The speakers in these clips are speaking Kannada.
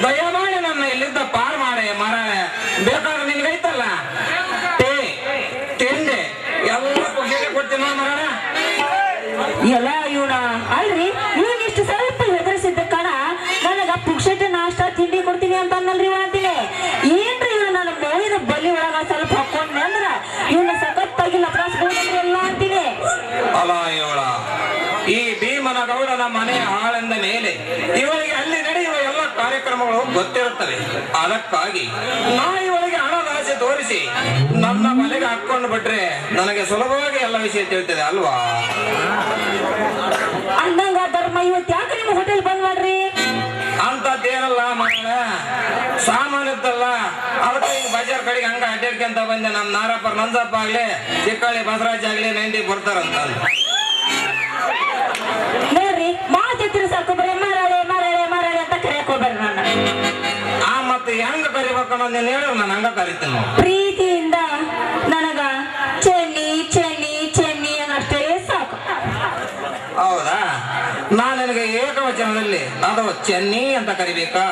ದಯಮಾಡಿ ನನ್ನ ಇಲ್ಲಿದ್ದ ಪಾರ್ ಮಾಡೆ ಮಾರಾಯ. ಬೇಕಾದ್ರೆ ನಿನ್ಗೈತಲ್ಲ ತಿಂದೆ ಎಲ್ಲ ಖುಷಿಗೆ ಕೊಡ್ತೀನಿ ಮಾರಾಯ. ಎಲ್ಲ ಇವನ ಅಲ್ರಿ ಇವನ್ ಇಷ್ಟು ಸ್ವಲ್ಪ ಹೆದರಿಸಿದ್ದ ಕಾರಣ ನನಗ ಪುಕ್ಷಟ ನಾಷ್ಟ ತಿಂಡಿ ಕೊಡ್ತೀನಿ ಅಂತ ಅನ್ನಲ್ರಿ ಅಂತೀನಿ. ಏನ್ರಿ ಇವ್ನ ನನ್ನ ಮೋಹಿದ ಬಲಿ ಒಳಗ ಸ್ವಲ್ಪ ಹಾಕೊಂಡೆ ಅಂದ್ರ ಇವನ್ನ ಸಖತ್ತಾಗಿ ಲಪ್ರಾಸ್ಬೋದ್ರಿ ಎಲ್ಲ ಅಂತೀನಿ. ಅಲ್ಲ ಇವಳ ಈ ಭೀಮನ ಗೌಡನ ಮನೆ ಹಾಳೆಂದ ಮೇಲೆ ಇವಳಿಗೆ ಅಲ್ಲಿ ನಡೆಯುವ ಎಲ್ಲ ಕಾರ್ಯಕ್ರಮಗಳು ಗೊತ್ತಿರುತ್ತವೆ. ಅದಕ್ಕಾಗಿ ನಾ ಇವಳಿಗೆ ಹಣದ ಆಸೆ ತೋರಿಸಿ ನನ್ನ ಮನೆಗೆ ಹಾಕೊಂಡು ಬಿಟ್ರೆ ನನಗೆ ಸುಲಭವಾಗಿ ಎಲ್ಲ ವಿಷಯ ತಿಳಿತದೆ ಅಲ್ವಾ? ಅಂದಂಗ ಧರ್ಮ ಇವತ್ತು ಯಾಕೆ ನಿಮ್ಮ ಹೋಟೆಲ್ ಬಂದ್ ಮಾಡ್ರಿ? ಅಂತದ್ದೇನಲ್ಲ ಮಗಳ ಸಾಮಾನ್ಯದ್ದಲ್ಲ. ಅದಕ್ಕೆ ಈಗ ಬಜಾರ್ ಕಡೆಗೆ ಹಂಗ ಅಡ್ಡಾಡ್ಕೊಂತ ಬಂದೆ. ನಮ್ ನಾರಪ್ಪ ನಂಜಪ್ಪ ಆಗ್ಲಿ ಚಿಕ್ಕಳ್ಳಿ ಬಸವರಾಜ್ ಆಗ್ಲಿ ನೈಂಟಿ ಬರ್ತಾರಂತ ನೋಡ್ರಿ. ಮಾತಿರ್ತೀರಿ ಸಾಕು ಬರೀ ಮಾರಾಳೆ ಮಾರಾಳೆ ಮಾರಾಳೆ ಅಂತ ಕರೆಯಕ್ ಹೋಗ್ಬೇಡ್ರಿ ನನ್ನ. ಆ ಮತ್ತೆ ಹೆಂಗ ಕರಿಬೇಕು ಅನ್ನೋದು ನೀನ್ ಹೇಳು, ನಾನು ಹಂಗ ಕರಿತೀನಿ. ಪ್ರೀತಿಯಿಂದ ನನಗ ಚೆನ್ನಿ ಚೆನ್ನಿ ಚೆನ್ನಿ ಅನ್ನಷ್ಟೇ ಸಾಕು. ಹೌದಾ? ನಾನು ನನಗೆ ಏಕವಚನದಲ್ಲಿ ಅದು ಚೆನ್ನಿ ಅಂತ ಕರಿಬೇಕಾ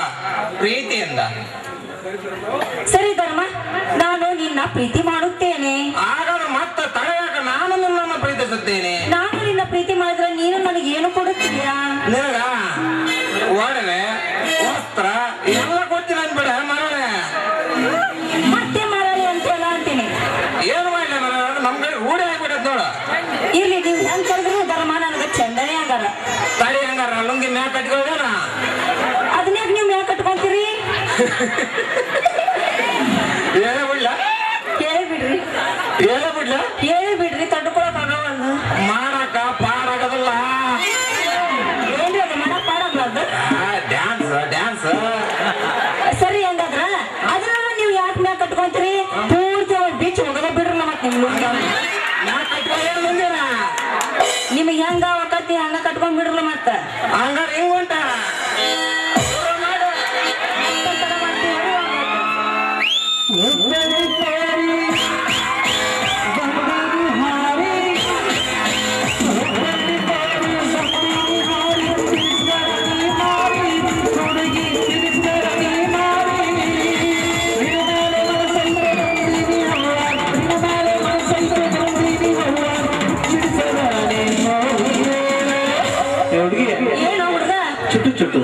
ಪ್ರೀತಿಯಿಂದ? ಸರಿ ಧರ್ಮ, ನಾನು ನಿನ್ನ ಪ್ರೀತಿ ಮಾಡುತ್ತೇನೆ. ಹಾಗಾದ್ರೆ ಮತ್ತೆ ತಡೆಯಾಕ ನಾನು ನಿನ್ನನ್ನು ಪ್ರೀತಿಸುತ್ತೇನೆ. ನಾನು ನಿನ್ನ ಪ್ರೀತಿ ಮಾಡಿದ್ರೆ ನೀನು ನನಗೆ ಏನು ಕೊಡುತ್ತೀಯಾ? ನಿನಗ ಒಡವೆ ವಸ್ತ್ರ ಎಲ್ಲ ಕೊಡ್ತೀನಿ ಅಂದ್ಬಿಡ ಮರಳೆ. ಮತ್ತೆ ಮರಳಿ ಅಂತೆಲ್ಲ ಅಂತೀನಿ. ಏನು ಮಾಡಲಿ ಮರ, ನಮ್ ಕಡೆ ರೂಢಿ ಆಗ್ಬಿಟ್ಟದ್ ನೋಡ. ಇಲ್ಲಿ ನೀವು ಹೆಂಗ್ ಕರೆದ್ರು ಧರ್ಮ ನನಗೆ ಚಂದನೆ ಹಂಗಾರ. ತಡಿ ಹಂಗಾರ ಲುಂಗಿ ಮ್ಯಾಕ್ ಕಟ್ಕೊಳ್ಳೋಣ. ಅದನ್ಯಾಕ ನೀವು ಮ್ಯಾಕ್ ಕಟ್ಕೊಂತೀರಿ? ಹೇಳ ಬಿಡ್ಲ ಹೇಳಿಬಿಡ್ರಿ ಹೇಳ ಹೇಳಿಬಿಡ್ರಿ. ತಡ್ಕೊಳಕ್ ಆಗವಲ್ದು. ಮಾಡಕ ಪಾಡಾಗದಲ್ಲ. ಏನ್ರಿ ಅದು ಮಾಡಕ್ ಪಾಡಾಗ್ಲಾರ್ದು? Dance dance. ಸರಿ ಹಂಗಾದ್ರ ಅದನ್ನ ನೀವು ಯಾಕೆ ಮ್ಯಾಕ್ ಕಟ್ಕೊಂತೀರಿ? ಪೂರ್ತಿ ಅವ್ರು ಬೀಚ್ ಹೋಗದ ಬಿಡ್ರಲ್ಲ. ಮತ್ತೆ ನಿಮ್ ಲುಂಗಿ ಮ್ಯಾಕ್ ಕಟ್ಕೊಳ್ಳೋ ಮುಂದಿನ ನಿಮಗೆ ಹೆಂಗ ಅವಕತಿ ಹಂಗ ಕಟ್ಕೊಂಡ್ ಬಿಡ್ರಲ್ಲ. ಮತ್ತ ಹಂಗಾರ ಹಿಂಗ್ ಉಂಟ ಏನೋ ಹುಡುಗ ಚುಟ್ಟು ಚುಟ್ಟು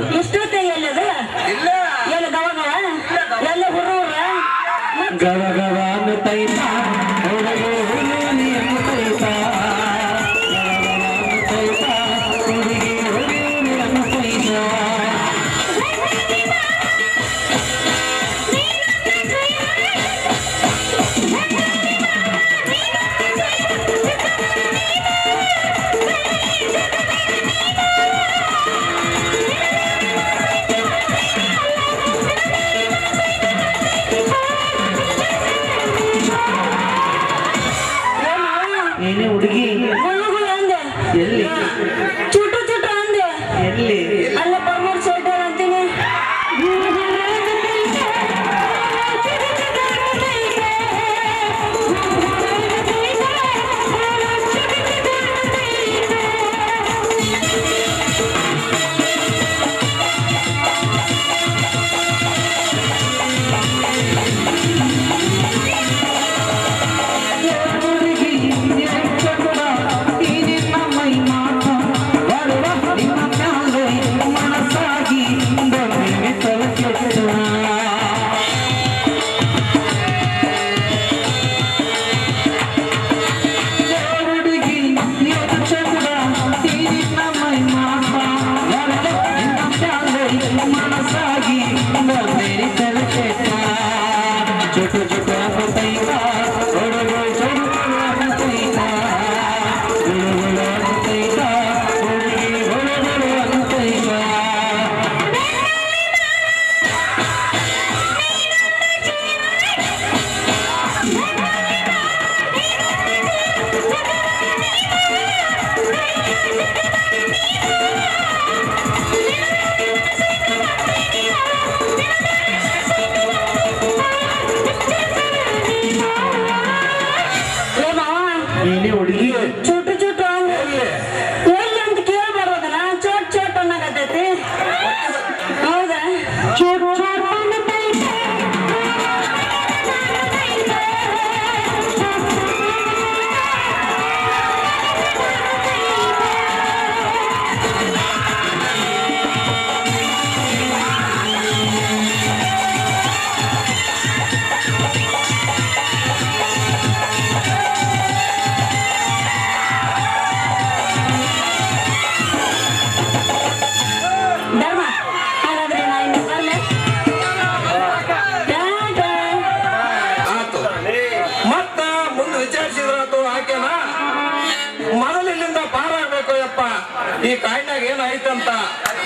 ಈ ಕಾಯಿನಾಗ ಏನಾಯ್ತಂತ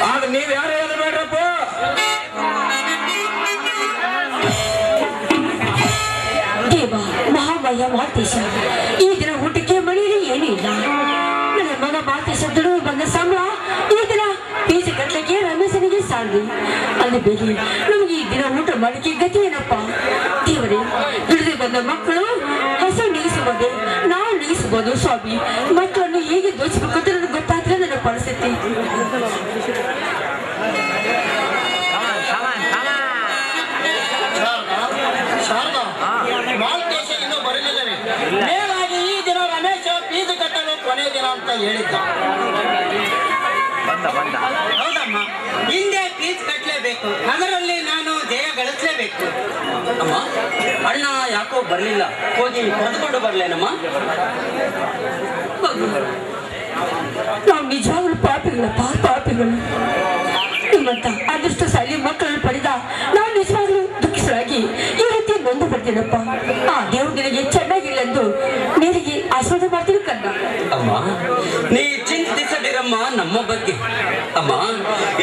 ಆದ್ರೆ ನೀವ್ ಯಾರು ಹೇಳಬೇಡ್ರಪ್ಪ. ದೇವ ಮಹಾಮಯ ಮಾತೇಶ, ಈ ದಿನ ಊಟಕ್ಕೆ ಮನೆಯಲ್ಲಿ ಏನೂ ಇಲ್ಲ. ನನ್ನ ಮಗ ಮಾತೇಶ ದುಡಿದು ಬಂದ ಸಂಬಳ ಈ ದಿನ ಬೀಜ ಕಟ್ಟಲಿಕ್ಕೆ ರಮೇಶನಿಗೆ ಸಾಲಿ. ಅಲ್ಲಿ ಬೇರೆ ನಮಗೆ ಈ ದಿನ ಊಟ ಮಾಡಲಿಕ್ಕೆ ಗತಿ ಏನಪ್ಪ? ದೇವರೇ, ದುಡಿದು ಬಂದ ಮಕ್ಕಳು ಹಸು ನೀಗಿಸಬಹುದು, ನಾವು ನೀಗಿಸಬಹುದು ಸ್ವಾಮಿ. ಮಕ್ಕಳನ್ನು ಹೇಗೆ ದೋಚಬೇಕು ಅಂತ ನನಗೆ ಗೊತ್ತಾದ್ರೆ ನನ್ನ ಪರಿಸ್ಥಿತಿ. ಮೇಲಾಗಿ ಈ ದಿನ ರಮೇಶ ಬೀಜ ಕಟ್ಟಲು ಕೊನೆ ದಿನ ಅಂತ ಹೇಳಿದ್ದ. ಹೌದಮ್ಮ, ಹಿಂದೆ ಫೀಸ್ ಕಟ್ಟಲೇಬೇಕು, ಅದರಲ್ಲಿ ನಾನು ಜಯ ಗಳಿಸಲೇಬೇಕು. ಅಮ್ಮ, ಅಣ್ಣ ಯಾಕೋ ಬರ್ಲಿಲ್ಲ, ಹೋಗಿ ಕರೆದುಕೊಂಡು ಬರ್ಲೇನಮ್ಮ? ನಾವು ನಿಜವಾಗ್ಲೂ ಪಾಪಿಗಳಪ್ಪ, ಪಾಪಿಗಳು. ನಿಮ್ಮಂತ ಅದೃಷ್ಟಶಾಲಿ ಮಕ್ಕಳನ್ನು ಪಡೆದ ನಾವು ನಿಜವಾಗ್ಲೂ ದುಃಖಿಸಲಾಗಿ ಈ ರೀತಿ ನೊಂದು ಬರ್ತೀನಪ್ಪ. ಆ ದೇವ್ರ ನಿನಗೆ ಚೆನ್ನಾಗಿಲ್ಲ ಎಂದು ನೀರಿಗೆ ಆಶೀರ್ವಾದ ಮಾಡ್ತೀನಿ ಕಣ್ಣ. ಅಮ್ಮ, ನೀ ಚಿಂತಿಸದಿರಮ್ಮ ನಮ್ಮ ಬಗ್ಗೆ. ಅಮ್ಮ,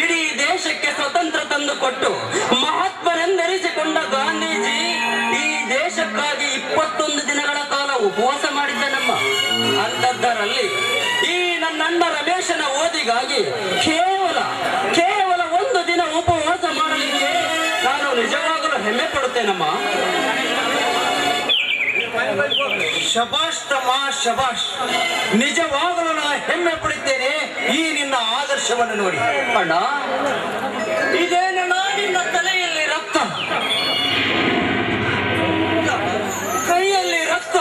ಇಡೀ ದೇಶಕ್ಕೆ ಸ್ವತಂತ್ರ ತಂದು ಕೊಟ್ಟು ಮಹಾತ್ಮರೆಂದೆನಿಸಿಕೊಂಡ ಗಾಂಧೀಜಿ ಈ ದೇಶಕ್ಕಾಗಿ 21 ದಿನಗಳ ಕಾಲ ಉಪವಾಸ ಮಾಡಿದ್ದನಮ್ಮ. ಅಂತದ್ದರಲ್ಲಿ ಈ ನನ್ನ ರಮೇಶನ ಓದಿಗಾಗಿ ಕೇವಲ 1 ದಿನ ಉಪವಾಸ ಮಾಡಲಿಕ್ಕೆ ನಾನು ನಿಜವಾಗಲೂ ಹೆಮ್ಮೆ ಪಡುತ್ತೇನಮ್ಮ. ಶಬಾಷ್ ತಮ್ಮ, ಶಬಾಷ್. ನಿಜವಾಗಲೂ ನಾನು ಹೆಮ್ಮೆ ಪಡುತ್ತೇನೆ ಈ ನಿನ್ನ ಆದರ್ಶವನ್ನು ನೋಡಿ. ಅಣ್ಣ, ಇದೇನಣ್ಣ ನಿನ್ನ ತಲೆಯಲ್ಲಿ ರಕ್ತ, ಕೈಯಲ್ಲಿ ರಕ್ತ,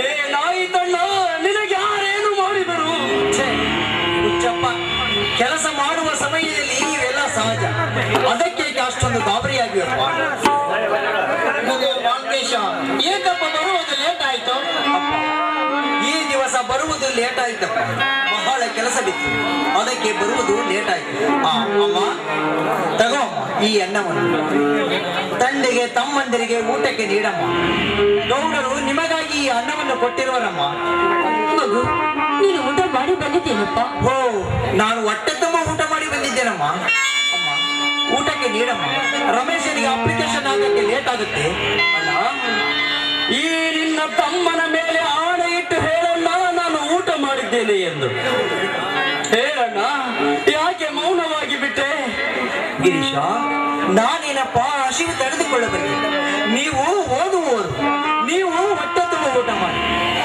ಏನಾಯಿತಣ್ಣ? ನಿನಗೆ ಯಾರೇನು ಮಾಡಿದರು? ಹುಚ್ಚಪ್ಪ, ಕೆಲಸ ಮಾಡುವ ಸಮಯದಲ್ಲಿ ಇವೆಲ್ಲ ಸಹಜ, ಅದಕ್ಕೆ ಅಷ್ಟೊಂದು ಗಾಬರಿಯಾಗಿರಪ್ಪ. ಮಾಲ್ತೇಶ, ಏಕಪ್ಪ ಬರುವುದು ಲೇಟ್ ಆಯ್ತು? ಈ ದಿವಸ ಬರುವುದು ಲೇಟ್ ಆಯ್ತಪ್ಪ, ಬಹಳ ಕೆಲಸ ಬಿತ್ತು, ಅದಕ್ಕೆ ಬರುವುದು ಲೇಟ್ ಆಯ್ತು. ಅಮ್ಮ, ತಗೋ ಈ ಅನ್ನವನ್ನು ತಂದೆಗೆ ತಮ್ಮಂದಿರಿಗೆ ಊಟಕ್ಕೆ ನೀಡಮ್ಮ. ಗೌಡರು ನಿಮಗಾಗಿ ಈ ಅನ್ನವನ್ನು ಕೊಟ್ಟಿರುವರಮ್ಮ. ಮಗು, ನೀನು ಊಟ ಮಾಡಿ ಬಂದಿದ್ದೇನಪ್ಪ? ಓ, ನಾನು ಹೊಟ್ಟೆ ತುಂಬ ಊಟ ಮಾಡಿ ಬಂದಿದ್ದೇನಮ್ಮ. ಅಮ್ಮ, ಊಟಕ್ಕೆ ನೀಡಮ್ಮ. ರಮೇಶನಿಗೆ ಅಪ್ಲಿಕೇಶನ್ ಹಾಕಕ್ಕೆ ಲೇಟ್ ಆಗುತ್ತೆ. ಅಣ್ಣ, ಈ ನಿನ್ನ ತಮ್ಮನ ಮೇಲೆ ಆಣೆ ಇಟ್ಟು ಹೇಳಣ್ಣ, ನಾನು ಊಟ ಮಾಡಿದ್ದೇನೆ ಎಂದು ಹೇಳಣ್ಣ. ಯಾಕೆ ಮೌನವಾಗಿ ಬಿಟ್ಟೆ? ಗಿರೀಶ, ನಾನೇನಪ್ಪ ಹಸಿವು ತಡೆದುಕೊಳ್ಳಬಲ್ಲೆ. ನೀವು ಓದುವವರು, ನೀವು ಹೊಟ್ಟೆ ತುಂಬ ಊಟ ಮಾಡಿ.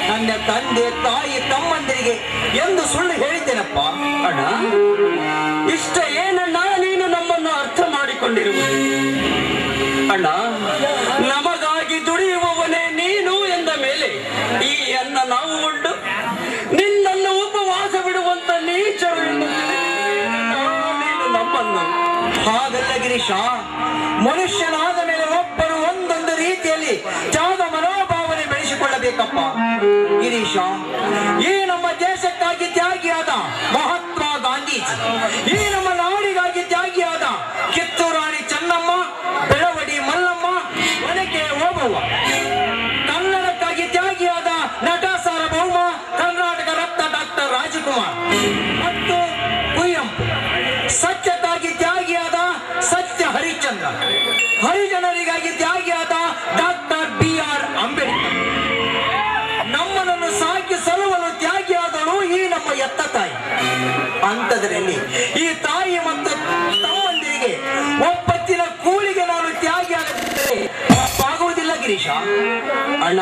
ನನ್ನ ತಂದೆ ತಾಯಿ ತಮ್ಮಂದಿರಿಗೆ ಎಂದು ಸುಳ್ಳು ಹೇಳಿದ್ದೇನಪ್ಪ. ಅಣ್ಣ, ಇಷ್ಟ ಏನಣ್ಣ ನೀನು ನಮ್ಮನ್ನು ಅರ್ಥ ಮಾಡಿಕೊಂಡಿರುವುದು? ಅಣ್ಣ, ನಮಗಾಗಿ ದುಡಿಯುವವನೇ ನೀನು ಎಂದ ಮೇಲೆ ಈ ಅನ್ನ ನಾವು ಉಂಡು ನಿನ್ನನ್ನು ಉಪವಾಸ ಬಿಡುವಂತ ನೀಚರು ಎಂದು ನೀನು ನಮ್ಮನ್ನು. ಹಾಗಲ್ಲ ಗಿರೀಶ, ಮನುಷ್ಯನಾದ ಮೇಲೆ ಒಬ್ಬರು ಒಂದೊಂದು ರೀತಿಯಲ್ಲಿ ತ್ಯಾಗ ಮನೋಭಾವನೆ ಬೆಳೆಸಿಕೊಳ್ಳಬೇಕಪ್ಪ. ಗಿರೀಶ, ಈ ನಮ್ಮ ದೇಶಕ್ಕಾಗಿ ತ್ಯಾಗಿಯಾದ ಮಹಾತ್ಮ ಗಾಂಧೀಜಿ, ಈ ನಮ್ಮ ನಾಡಿಗಾಗಿ ತ್ಯಾಗಿಯಾದ ಕಿತ್ತೂರು ರಾಣಿ ಚೆನ್ನಮ್ಮ, ಬೆಳವಡಿ ಮಲ್ಲಮ್ಮ, ಒನಕೆ ಓಬವ್ವ, ಕನ್ನಡಕ್ಕಾಗಿ ತ್ಯಾಗಿಯಾದ ನಟ ಸಾರ್ವಭೌಮ, ಕರ್ನಾಟಕ ರತ್ನ ಡಾಕ್ಟರ್ ರಾಜಕುಮಾರ್ ಮತ್ತು ಕುವೆಂಪು, ಸತ್ಯಕ್ಕಾಗಿ ತ್ಯಾಗಿಯಾದ ಸತ್ಯ ಹರಿಶ್ಚಂದ್ರ, ಹರಿಜನರಿಗಾಗಿ ತ್ಯಾಗಿಯಾದ ಡಾಕ್ಟರ್ BR ಅಂಬೇಡ್ಕರ್, ನಮ್ಮನನ್ನು ಸಾಕಿ ಸಲುವಲು ತ್ಯಾಗಿಯಾದಳು ಈ ನಮ್ಮ ಎತ್ತ ತಾಯಿ. ಅಂತದರಲ್ಲಿ ಈ ತಾಯಿ ಮತ್ತು ತಮ್ಮಂದಿರಿಗೆ ಒಪ್ಪತ್ತಿನ ಕೂಲಿಗೆ ನಾನು ತ್ಯಾಗಿಯಾಗದಿದ್ದರೆ ತಪ್ಪಾಗುವುದಿಲ್ಲ ಗಿರೀಶ. ಅಣ್ಣ,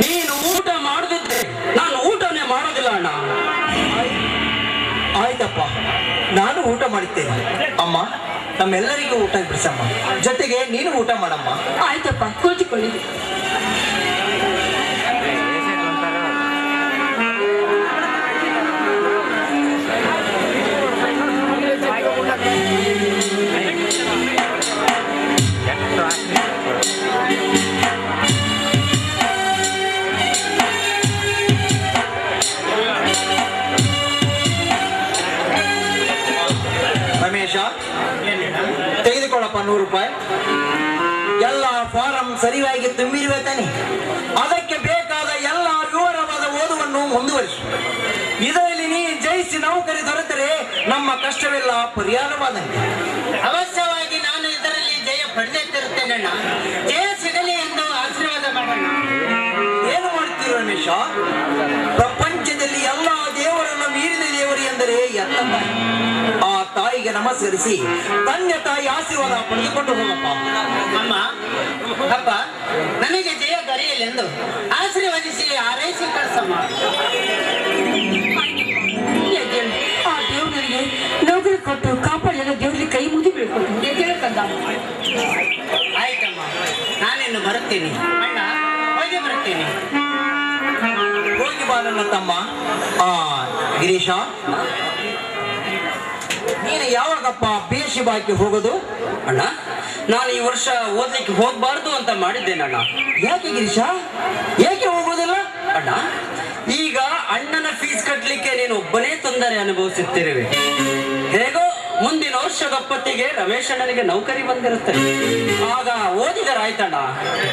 ನೀನು ಊಟ ಮಾಡದಿದ್ರೆ ನಾನು ಊಟನೇ ಮಾಡೋದಿಲ್ಲ ಅಣ್ಣ. ಆಯ್ತಪ್ಪ, ನಾನು ಊಟ ಮಾಡುತ್ತೇನೆ. ಅಮ್ಮ, ನಮ್ಮೆಲ್ಲರಿಗೂ ಊಟ ಬಿಡಿಸಮ್ಮ, ಜೊತೆಗೆ ನೀನು ಊಟ ಮಾಡಮ್ಮ. ಆಯ್ತಪ್ಪ, ಕೂತ್ಕೊಳ್ಳಿ. ರಮೇಶ, ತೆಗೆದುಕೊಳ್ಳಪ್ಪ 100 ರೂಪಾಯಿ. ಎಲ್ಲ ಫಾರಂ ಸರಿಯಾಗಿ ತುಂಬಿರುವೆ ತಾನೆ? ಅದಕ್ಕೆ ಬೇಕಾದ ಎಲ್ಲ ವಿವರವಾದ ಓದುವನ್ನು ಮುಂದುವರಿಸು. ಇದರಲ್ಲಿ ನೀ ಜಯಿಸಿ ನೌಕರಿ ದೊರೆತರೆ ನಮ್ಮ ಕಷ್ಟವೆಲ್ಲ ಪರಿಹಾರವಾದಂತೆ. ಅವಶ್ಯವಾಗಿ ನಾನು ಇದರಲ್ಲಿ ಜಯ ಪಡೆದಿರುತ್ತೇನಣ್ಣ. ಜಯ ಸಿಗಲಿ ಎಂದು ಆಶೀರ್ವಾದ ಮಾಡೋಣ. ಏನು ಮಾಡ್ತೀರ ರಮೇಶ? ಪ್ರಪಂಚದಲ್ಲಿ ಎಲ್ಲ ದೇವರನ್ನು ಮೀರಿದ ದೇವರು ಎಂದರೆ ಎತ್ತ ತಾಯಿ. ಆ ತಾಯಿಗೆ ನಮಸ್ಕರಿಸಿ ತಂದೆ ತಾಯಿ ಆಶೀರ್ವಾದ ಪಡೆದುಕೊಂಡು ಹೋಗಪ್ಪ. ಅಮ್ಮ, ಅಪ್ಪ, ನನಗೆ ಜಯ ದೊರೆಯಲೆಂದು ಆಶೀರ್ವದಿಸಿ ಹಾರೈಸಿ ಕಳಿಸಮ್ಮ. ಆ ದೇವರಿಗೆ ನೌಕರಿ ಕೊಟ್ಟು ಕಾಪಾಡಲು ದೇವರಿಗೆ ಕೈ ಮುಗಿ ಬೀಳ್ಕೊಟ್ಟು ಕಂದ. ಆಯ್ತಮ್ಮ, ನಾನಿನ್ನು ಬರುತ್ತೇನೆ. ಅಣ್ಣ, ಹೋಗಿ ಬರುತ್ತೇನೆ. ಹೋಗಿ ಬಾ ನನ್ನ ತಮ್ಮ. ಗಿರೀಶ, ನೀನು ಯಾವಾಗಪ್ಪ ಬೇಷಿ ಬಾಕಿ ಹೋಗೋದು? ಅಣ್ಣ, ನಾನು ಈ ವರ್ಷ ಓದ್ಲಿಕ್ಕೆ ಹೋಗ್ಬಾರ್ದು ಅಂತ ಮಾಡಿದ್ದೇನಣ್ಣ. ಯಾಕೆ ಗಿರೀಶ, ಏಕೆ ಹೋಗೋದಿಲ್ಲ? ಅಣ್ಣ, ಈಗ ಅಣ್ಣನ ಫೀಸ್ ಕಟ್ಲಿಕ್ಕೆ ನೀನು ಒಬ್ಬನೇ ತೊಂದರೆ ಅನುಭವಿಸುತ್ತಿರುವೆ. ಹೇಗೋ ಮುಂದಿನ ವರ್ಷದೊಪ್ಪತ್ತಿಗೆ ರಮೇಶ್ ಅಣ್ಣನಿಗೆ ನೌಕರಿ ಬಂದಿರುತ್ತೆ, ಆಗ ಓದಿದರಾಯ್ತಣ್ಣ.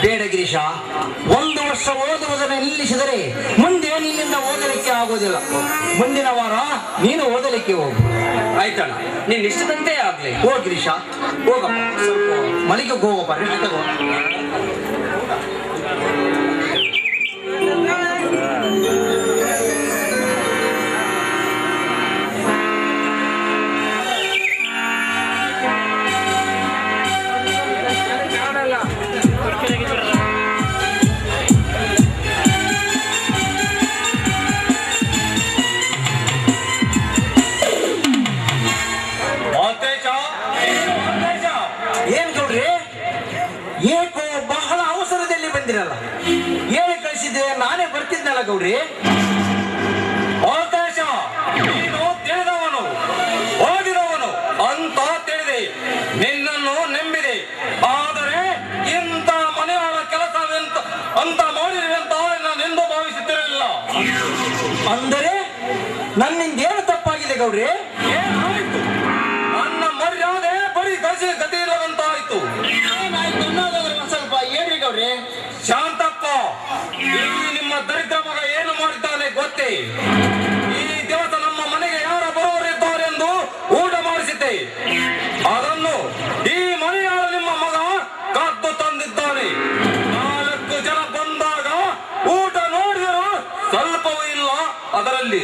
ಬೇಡ ಗಿರೀಶ, 1 ವರ್ಷ ಓದುವುದನ್ನು ನಿಲ್ಲಿಸಿದರೆ ಮುಂದೆ ನಿನ್ನಿಂದ ಓದಲಿಕ್ಕೆ ಆಗೋದಿಲ್ಲ. ಮುಂದಿನ ವಾರ ನೀನು ಓದಲಿಕ್ಕೆ ಹೋಗು. ಆಯ್ತಣ್ಣ, ನೀನ್ ಇಷ್ಟದಂತೆ ಆಗ್ಲಿ. ಹೋಗ ಗಿರೀಶ, ಹೋಗಪ್ಪ. ಸ್ವಲ್ಪ ಮನೆಗೆ ಹೋಗಪ್ಪ, ರೆಸ್ಟ್ ತಗೋ. ಏನ್ ಗೌಡ್ರಿ, ಏಕೋ ಬಹಳ ಅವಸರದಲ್ಲಿ ಬಂದಿರಲ್ಲ? ಹೇಳಿ ಕಳಿಸಿದ್ರೆ ನಾನೇ ಬರ್ತಿದ್ನಲ್ಲ ಗೌಡ್ರಿ. ಅವಕಾಶ, ನೀನು ತಿಳಿದವನು, ಓದಿದವನು ಅಂತ ತಿಳಿದೆ, ನಿನ್ನನ್ನು ನಂಬಿದೆ. ಆದರೆ ಇಂಥ ಮನೆಯಾಳ ಕೆಲಸವೆಂತ ಅಂತ ಮಾಡಿರುವೆ ಅಂತ ನಾನೆಂದು ಭಾವಿಸುತ್ತಿರಲಿಲ್ಲ. ಅಂದರೆ ನನ್ನಿಂದ ಏನು ತಪ್ಪಾಗಿದೆ ಗೌಡ್ರಿ? ಏನಾಯ್ತು? ನನ್ನ ಮರ್ಯಾದೆ ಬರೀ ಗತಿ ಇಲ್ಲದಂತಾಯ್ತು. ಏನಾಯ್ತು ಅನ್ನೋದಾದ್ರೆ ಒಂದ್ ಸ್ವಲ್ಪ ಹೇಳ್ರಿ ಗೌಡ್ರಿ. ಶಾಂತಪ್ಪ, ಈ ನಿಮ್ಮ ದರಿದ್ರ ಮಗ ಏನು ಮಾಡಿದ್ದಾನೆ ಗೊತ್ತೇ? ಈ ದಿವಸ ನಮ್ಮ ಮನೆಗೆ ಯಾರ ಬರುವವರಿದ್ದಾರೆಂದು ಊಟ ಮಾಡಿಸಿದ್ದೆ. ಅದನ್ನು ಈ ಮನೆಯಾಳ ನಿಮ್ಮ ಮಗ ಕದ್ದು ತಂದಿದ್ದಾನೆ. 4 ಜನ ಬಂದಾಗ ಊಟ ನೋಡಿದರೂ ಸ್ವಲ್ಪವೂ ಇಲ್ಲ. ಅದರಲ್ಲಿ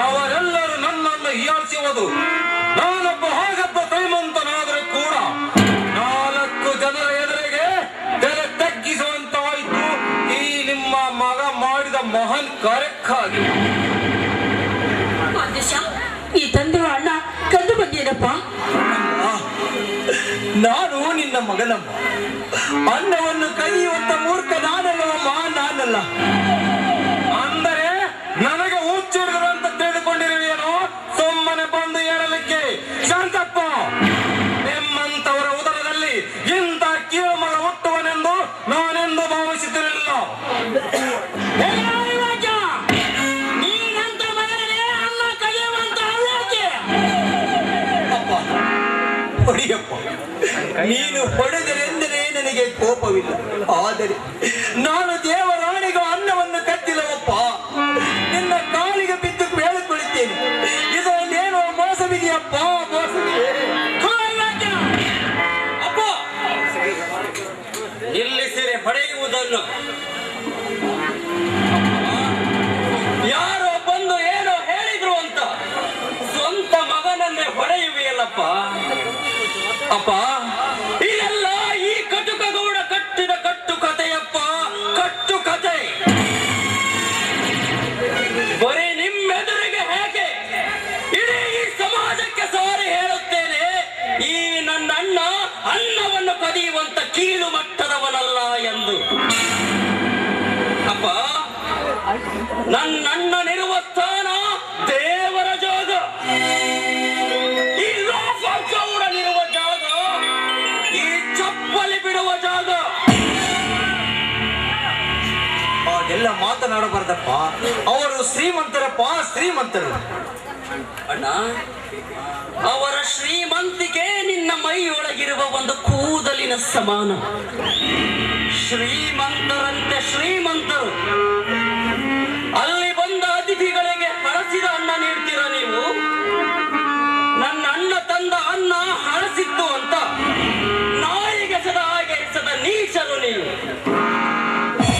ಅವರೆಲ್ಲರೂ ನನ್ನನ್ನು ಹೀಯಾಳಿಸುವುದು. ನಾನೊಬ್ಬ ಹಾಗಬ್ಬ ಶ್ರೀಮಂತನಾದರೂ ಕೂಡ 4 ಜನರ ಎದುರಿಗೆ ತಲೆ ತಗ್ಗಿಸುವಂತಾಯಿತು ಈ ನಿಮ್ಮ ಮಗ ಮಾಡಿದ ಮಹಾನ್ ಕಾರ್ಯಕ್ಕಾಗಿ. ಈ ತಂದೆ ಅಣ್ಣ ಕಂಡು ಬಂದೇನಪ್ಪ. ನಾನು ನಿನ್ನ ಮಗನಮ್ಮ. ಅನ್ನವನ್ನು ಕದಿಯುವಂತ ಮೂರ್ಖ ನಾನಲ್ಲವಮ್ಮ, ನಾನಲ್ಲ. ಅಂದರೆ ನನಗೆ ಹುಚ್ಚಿಡಿದ್ರು ಅಂತ ತಿಳಿದುಕೊಂಡಿರುವೇನೋ? ಸುಮ್ಮನೆ ಬಂದು ಹೇಳಲಿಕ್ಕೆ. ಶಾಂತಪ್ಪ, ನಿಮ್ಮಂತವರ ಉದರದಲ್ಲಿ ಇಂಥ ಕೀಳು ಮಗ ಹುಟ್ಟುವನೆಂದು ನಾನೆಂದು ಭಾವಿಸುತ್ತಿರಲಿಲ್ಲ. ನೀನಂತ ಮಗನಿಗೆ ಅನ್ನ ಕಲಿಯುವಂತ ಅವ್ಯಾಕೆ? ಅಪ್ಪ, ಹೊಡಿಯಪ್ಪ. ನೀನು ಹೊಡೆದರೆಂದರೆ ನನಗೆ ಕೋಪವಿಲ್ಲ. ಆದರೆ ನಾನು ದೇವರಾಣಿಗೂ ಅನ್ನವನ್ನು ಕತ್ತಿಲ್ಲವಪ್ಪ. ನಿನ್ನ ಕಾಲಿಗೆ ಬಿದ್ದು ಬೇಳಿಕೊಳ್ಳುತ್ತೇನೆ. ಇದರಲ್ಲೇನೋ ಮೋಸವಿದೆಯಪ್ಪ, ಮೋಸವಿದೆ. ಅಪ್ಪ, ನಿಲ್ಲಿಸಿರೆ ಹೊಡೆಯುವುದನ್ನು. ಯಾರೋ ಬಂದು ಏನೋ ಹೇಳಿದ್ರು ಅಂತ ಸ್ವಂತ ಮಗನನ್ನೇ ಹೊಡೆಯುವೆಯಲ್ಲಪ್ಪ. ಅಪ್ಪ, ಇದೆಲ್ಲ ಈ ಕಟುಕ ಗೌಡ ಕಟ್ಟಿದ ಕಟ್ಟು ಕಥೆಯಪ್ಪ, ಕಟ್ಟು ಕಥೆ. ಬರೀ ನಿಮ್ಮೆದುರಿಗೆ ಹೇಗೆ ಇಡೀ ಈ ಸಮಾಜಕ್ಕೆ ಸಾರಿ ಹೇಳುತ್ತೇನೆ, ಈ ನನ್ನ ಅಣ್ಣ ಕೀಳು ಮಟ್ಟದವನಲ್ಲ ಎಂದು. ಅಪ್ಪ, ನನ್ನಣ್ಣನಿರುವ ಸ್ಥಾನ ದೇವರ ಜಾಗ, ಈ ಲೋಕಗೌಡನಿರುವ ಜಾಗ, ಈ ಚಪ್ಪಲಿ ಬಿಡುವ ಜಾಗ. ಹಾಗೆಲ್ಲ ಮಾತನಾಡಬಾರ್ದಪ್ಪ. ಅವರು ಶ್ರೀಮಂತರಪ್ಪ, ಶ್ರೀಮಂತರು. ಅಣ್ಣ, ಅವರ ಶ್ರೀಮಂತಿಕೆ ನಿನ್ನ ಮೈಯೊಳಗಿರುವ ಒಂದು ಕೂದಲಿನ ಸಮಾನ. ಶ್ರೀಮಂತರಂತೆ ಶ್ರೀಮಂತರು. ಅಲ್ಲಿ ಬಂದ ಅತಿಥಿಗಳಿಗೆ ಹಳಸಿದ ಅನ್ನ ನೀಡ್ತೀರ ನೀವು? ನನ್ನ ಅಣ್ಣ ತಂದ ಅನ್ನ ಹಳಸಿತ್ತು ಅಂತ ನಾಯಿಗೆ ಸದ ಹಾಗೆ ಎಸದ ನೀಚರು ನೀವು.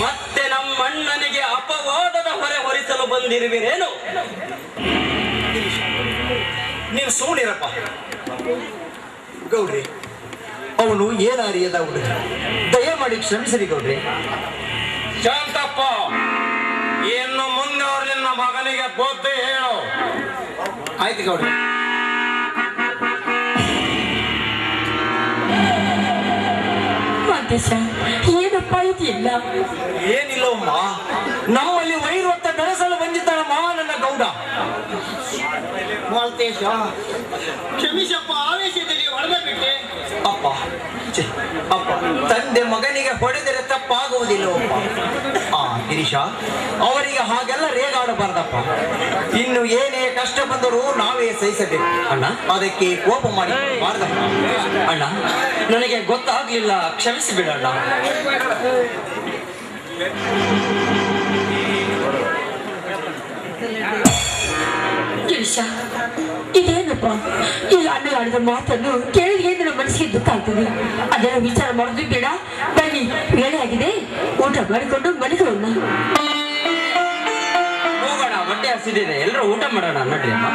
ಮತ್ತೆ ನಮ್ಮ ಅಣ್ಣನಿಗೆ ಅಪವಾದದ ಹೊರೆ ಹೊರಿಸಲು ಬಂದಿರುವಿರೇನು? ನೀವು ಸುಮ್ಮನಿರಪ್ಪ ಗೌಡ್ರಿ. ಅವನು ಏನಾರಿಯದ ಹುಡುಗ, ದಯಮಾಡಿ ಕ್ಷಮಿಸಿರಿ ಗೌಡ್ರಿ. ಶಾಂತಪ್ಪ, ಇನ್ನು ಮುಂದೆ ಅವ್ರು ನಿನ್ನ ಮಗನಿಗೆ ಬುದ್ಧಿ ಹೇಳು. ಆಯ್ತು ಗೌಡ್ರಿ. ಏನಪ್ಪ ಇದೆಯಲ್ಲ? ಏನಿಲ್ಲವಮ್ಮ, ನಮ್ಮಲ್ಲಿ ವೈರೊತ್ತ ಬೆಳೆಸಲು ಬಂದಿದ್ದಾಳಮ್ಮ ನನ್ನ ಗೌಡ. ಮಾಲ್ತೇಶ, ಕ್ಷಮಿಸಪ್ಪ, ಆವೇಶದಲ್ಲಿ ಹೊಡೆದ ಬಿಟ್ಟೆ. ಅಪ್ಪ ಅಪ್ಪ, ತಂದೆ ಮಗನಿಗೆ ಹೊಡೆದರೆ ತಪ್ಪಾಗುವುದಿಲ್ಲವಪ್ಪ. ಗಿರೀಶ, ಅವರಿಗೆ ಹಾಗೆಲ್ಲ ರೇಗಾಡಬಾರ್ದಪ್ಪ. ಇನ್ನು ಏನೇ ಕಷ್ಟ ಬಂದರೂ ನಾವೇ ಸಹಿಸಬೇಕು ಅಣ್ಣ. ಅದಕ್ಕೆ ಕೋಪ ಮಾಡಿ ಬಾರ್ದಪ್ಪ. ಅಣ್ಣ, ನನಗೆ ಗೊತ್ತಾಗ್ಲಿಲ್ಲ, ಕ್ಷಮಿಸಿ ಬಿಡಣ್ಣ. ಗಿರೀಶ, ಇದೇನಪ್ಪ? ಈ ಅಣ್ಣ ಆಡಿದ ಮಾತನ್ನು ಕೇಳಿ ನನ್ನ ಮನಸ್ಸಿಗೆ ದುಃಖ ಆಗ್ತದೆ. ಅದೆಲ್ಲ ವಿಚಾರ ಮಾಡೋದು ಬೇಡ. ಬನ್ನಿ, ವೇಳೆ ಆಗಿದೆ, ಊಟ ಮಾಡಿಕೊಂಡು ಮನೆಗೆ ಹೋಗೋಣ. ಹೋಗೋಣ, ಹೊಟ್ಟೆ ಹಸಿದಿದೆ, ಎಲ್ಲರೂ ಊಟ ಮಾಡೋಣ ನಡ್ರಿ ಅಮ್ಮ.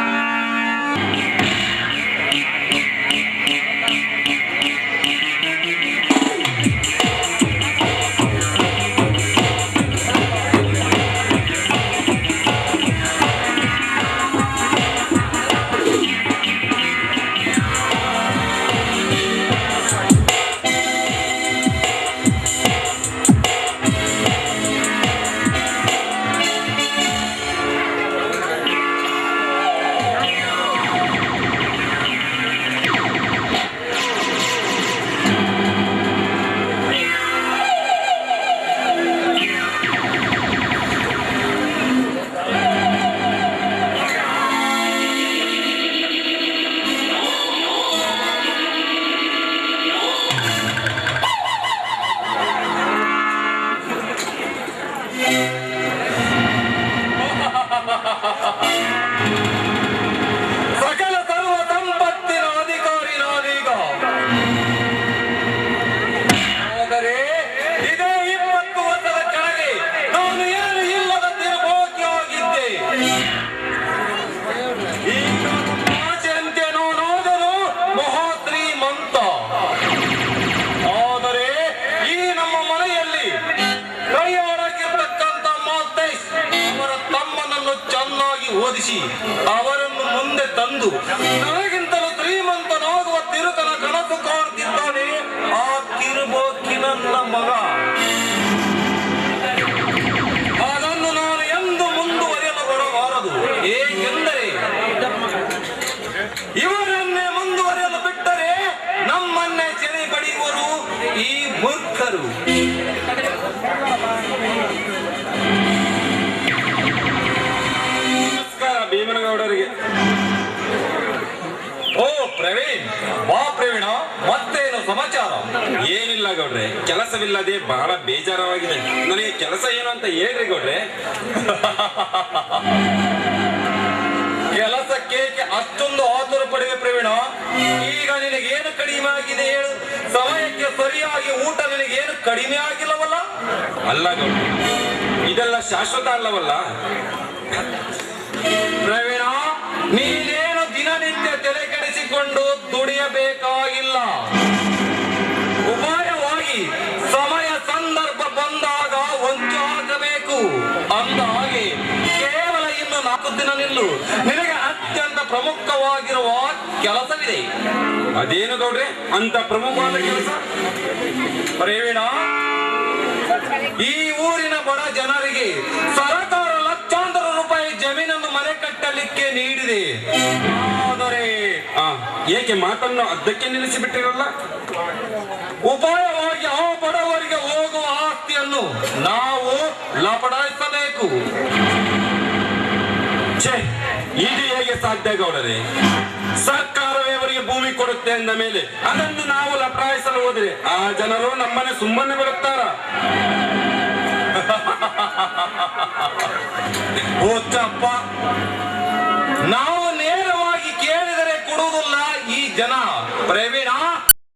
ಸಕಲ ಸರ್ವ ಸಂಪತ್ತಿನ ಅಧಿಕಾರಿ ನಾನೀಗ. ಆದರೆ ಇದೇ 20 ವರ್ಷದ ಕೆಳಗೆ ನಾನು ಏನು ಇಲ್ಲದ ತಿರುಬೋಗಿಯಾಗಿದ್ದೆ. ಈಗ ಆಚೆಯಂತೆ ನಾನಾದರೂ ಮಹಾಶ್ರೀಮಂತ. ಆದರೆ ಈ ನಮ್ಮ ಮನೆಯಲ್ಲಿ ಕೈಯಾಡಕ್ಕಿರ್ತಕ್ಕಂಥ ಮಾಲ್ತೇಶ್ ಅವರ ತಮ್ಮನನ್ನು ಚೆನ್ನಾಗಿ ಓದಿಸಿ ಅವರನ್ನು ಮುಂದೆ ತಂದು ನನಗಿಂತಲೂ ಶ್ರೀಮಂತನಾಗುವ ತಿರುಕನ ಕನಸು ಕಾಣುತ್ತಿದ್ದಾನೆ ಆ ತಿರುಬೋಕಿ ನನ್ನ ಮಗ. ಅದನ್ನು ನಾನು ಎಂದು ಮುಂದುವರಿಯಲು ಬರಬಾರದು. ಏಕೆಂದರೆ ಇವರನ್ನೇ ಮುಂದುವರಿಯಲು ಬಿಟ್ಟರೆ ನಮ್ಮನ್ನೇ ಸೆರೆ ಬಡಿಯುವರು ಈ ಮೂರ್ಖರು. ನಮಸ್ಕಾರ ಭೀಮನಗೌಡರಿಗೆ. ಓ ಪ್ರವೀಣ್, ಬಾ ಪ್ರವೀಣ, ಮತ್ತೇನು ಸಮಾಚಾರ? ಏನಿಲ್ಲ ಗೌಡ್ರೆ, ಕೆಲಸವಿಲ್ಲದೆ ಬಹಳ ಬೇಜಾರವಾಗಿದೆ. ನನಗೆ ಕೆಲಸ ಏನು ಅಂತ ಹೇಳ್ರಿ ಗೌಡ್ರೆ. ಕೆಲಸಕ್ಕೆ ಅಷ್ಟೊಂದು ಆತುರ ಪಡುವೆ ಪ್ರವೀಣ. ಈಗ ನಿನಗೇನು ಕಡಿಮೆ ಆಗಿದೆ ಹೇಳು? ಸಮಯಕ್ಕೆ ಸರಿಯಾಗಿ ಊಟ ನಿನಗೇನು ಕಡಿಮೆ ಆಗಿಲ್ಲವಲ್ಲ? ಅಲ್ಲ ಗೌಡ್ರೆ, ಇದೆಲ್ಲ ಶಾಶ್ವತ ಅಲ್ಲವಲ್ಲ. ಪ್ರವೀಣ, ನೀನೇನು ದಿನನಿತ್ಯ ತಲೆ ಕೆಡಿಸಿಕೊಂಡು ದುಡಿಯಬೇಕಾಗಿಲ್ಲ. ಉಪಾಯವಾಗಿ ಸಮಯ ಸಂದರ್ಭ ಬಂದಾಗ ಹೊಂಚಾಗಬೇಕು. ಅಂದ ಹಾಗೆ ಕೇವಲ ಇನ್ನು 4 ದಿನ ನಿಲ್ಲು. ನಿನಗೆ ಅತ್ಯಂತ ಪ್ರಮುಖವಾಗಿರುವ ಕೆಲಸವಿದೆ. ಅದೇನು ಗೌಡ್ರೆ ಅಂತ ಪ್ರಮುಖವಾದ ಕೆಲಸ? ಪ್ರವೀಣ, ಈ ಊರಿನ ಬಡ ಜನರಿಗೆ ಸರ್ಕಾರ ಲಕ್ಷಾಂತರ ರೂಪಾಯಿ ಜಮೀನನ್ನು ಮನೆ ಕಟ್ಟಲಿಕ್ಕೆ ನೀಡಿದೆ. ಆದರೆ ಏಕೆ ಮಾತನ್ನು ಅದ್ದಕ್ಕೆ ನಿಲ್ಲಿಸಿಬಿಟ್ಟಿರಲ್ಲ? ಉಪಾಯವಾಗಿ ಆ ಬಡವರಿಗೆ ಹೋಗುವ ಆಸ್ತಿಯನ್ನು ನಾವು ಲಪಡಾಯಿಸಬೇಕು. ಛೇ, ಇದು ಹೇಗೆ ಸಾಧ್ಯ ಗೌಡರೇ? ಸರ್ಕಾರವೇ ಅವರಿಗೆ ಭೂಮಿ ಕೊಡುತ್ತೆ ಅಂದ ಮೇಲೆ ಅದನ್ನು ನಾವು ಲಪಡಾಯಿಸಲು ಹೋದರೆ ಆ ಜನರು ನಮ್ಮನೆ ಸುಮ್ಮನೆ ಬಿಡುತ್ತಾರ? ಓ ಚಪ್ಪ,